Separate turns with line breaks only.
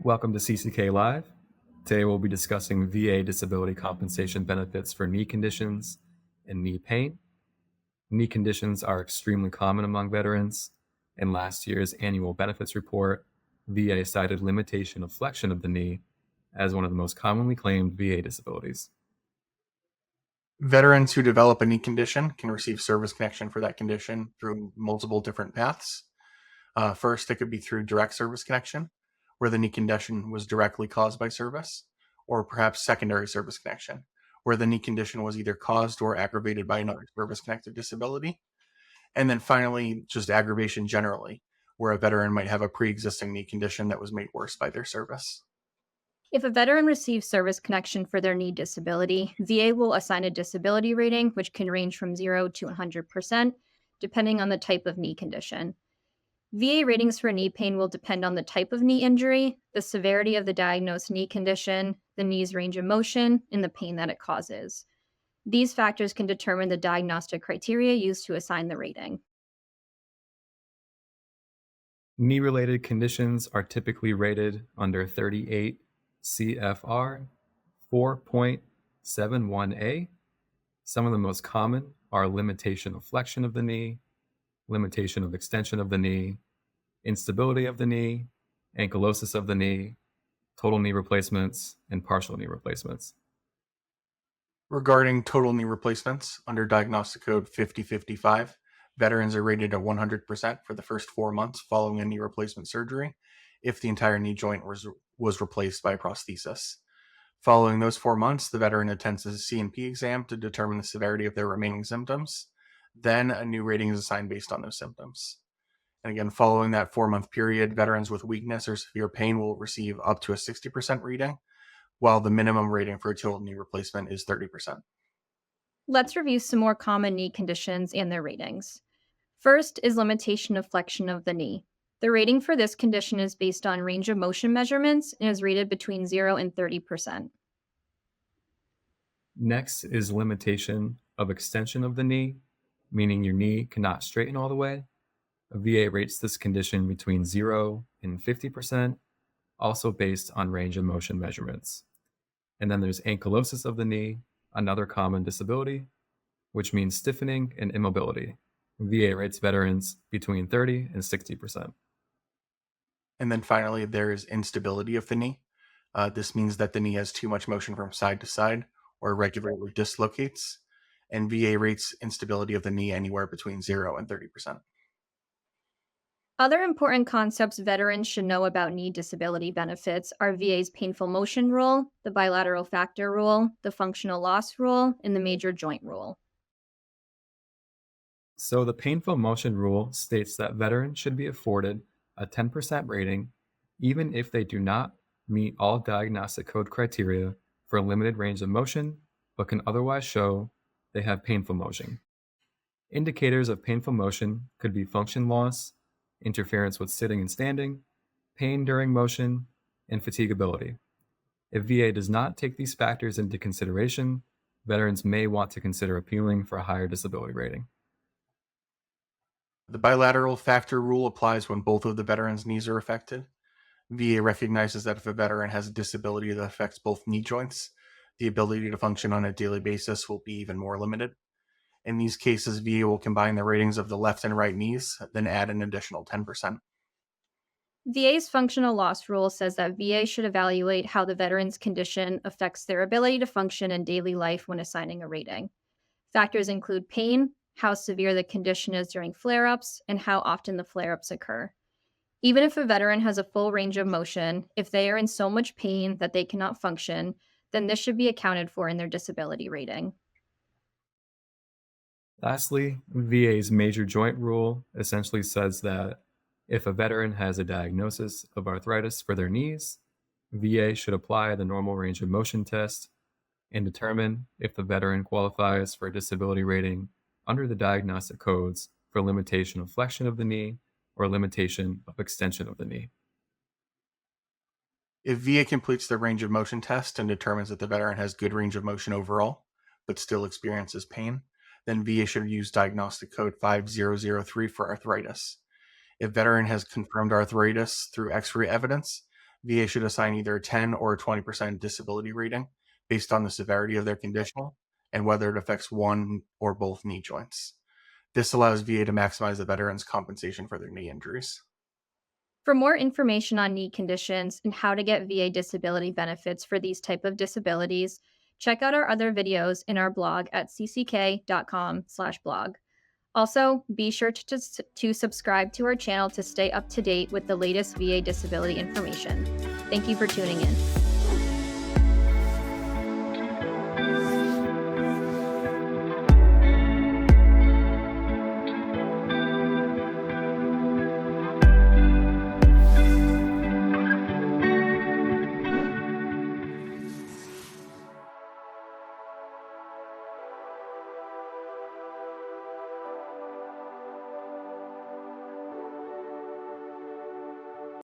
Welcome to CCK Live. Today we'll be discussing VA disability compensation benefits for knee conditions and knee pain. Knee conditions are extremely common among veterans. In last year's annual benefits report, VA cited limitation of flexion of the knee as one of the most commonly claimed VA disabilities.
Veterans who develop a knee condition can receive service connection for that condition through multiple different paths. First, it could be through direct service connection, where the knee condition was directly caused by service, or perhaps secondary service connection, where the knee condition was either caused or aggravated by another service-connected disability. And then finally, just aggravation generally, where a veteran might have a pre-existing knee condition that was made worse by their service.
If a veteran receives service connection for their knee disability, VA will assign a disability rating, which can range from 0 to 100%, depending on the type of knee condition. VA ratings for knee pain will depend on the type of knee injury, the severity of the diagnosed knee condition, the knee's range of motion, and the pain that it causes. These factors can determine the diagnostic criteria used to assign the rating.
Knee-related conditions are typically rated under 38 CFR 4.71a. Some of the most common are limitation of flexion of the knee, limitation of extension of the knee, instability of the knee, ankylosis of the knee, total knee replacements, and partial knee replacements.
Regarding total knee replacements, under Diagnostic Code 5055, veterans are rated at 100% for the first 4 months following a knee replacement surgery if the entire knee joint was replaced by a prosthesis. Following those 4 months, the veteran attends a C&P exam to determine the severity of their remaining symptoms. Then a new rating is assigned based on those symptoms. And again, following that 4-month period, veterans with weakness or severe pain will receive up to a 60% rating, while the minimum rating for a total knee replacement is 30%.
Let's review some more common knee conditions and their ratings. First is limitation of flexion of the knee. The rating for this condition is based on range of motion measurements and is rated between 0 and 30%.
Next is limitation of extension of the knee, meaning your knee cannot straighten all the way. A VA rates this condition between 0 and 50%, also based on range of motion measurements. And then there's ankylosis of the knee, another common disability, which means stiffening and immobility. VA rates veterans between 30 and 60%.
And then finally, there is instability of the knee. This means that the knee has too much motion from side to side or regularly dislocates. And VA rates instability of the knee anywhere between 0 and 30%.
Other important concepts veterans should know about knee disability benefits are VA's painful motion rule, the bilateral factor rule, the functional loss rule, and the major joint rule.
So the painful motion rule states that veterans should be afforded a 10% rating even if they do not meet all diagnostic code criteria for a limited range of motion, but can otherwise show they have painful motion. Indicators of painful motion could be function loss, interference with sitting and standing, pain during motion, and fatigability. If VA does not take these factors into consideration, veterans may want to consider appealing for a higher disability rating.
The bilateral factor rule applies when both of the veteran's knees are affected. VA recognizes that if a veteran has a disability that affects both knee joints, the ability to function on a daily basis will be even more limited. In these cases, VA will combine the ratings of the left and right knees, then add an additional 10%.
VA's functional loss rule says that VA should evaluate how the veteran's condition affects their ability to function in daily life when assigning a rating. Factors include pain, how severe the condition is during flare-ups, and how often the flare-ups occur. Even if a veteran has a full range of motion, if they are in so much pain that they cannot function, then this should be accounted for in their disability rating.
Lastly, VA's major joint rule essentially says that if a veteran has a diagnosis of arthritis for their knees, VA should apply the normal range of motion test and determine if the veteran qualifies for a disability rating under the diagnostic codes for limitation of flexion of the knee or limitation of extension of the knee.
If VA completes the range of motion test and determines that the veteran has good range of motion overall, but still experiences pain, then VA should use Diagnostic Code 5003 for arthritis. If veteran has confirmed arthritis through X-ray evidence, VA should assign either a 10 or a 20% disability rating based on the severity of their condition and whether it affects one or both knee joints. This allows VA to maximize the veteran's compensation for their knee injuries.
For more information on knee conditions and how to get VA disability benefits for these type of disabilities, check out our other videos in our blog at cck.com/blog. Also, be sure to subscribe to our channel to stay up to date with the latest VA disability information. Thank you for tuning in.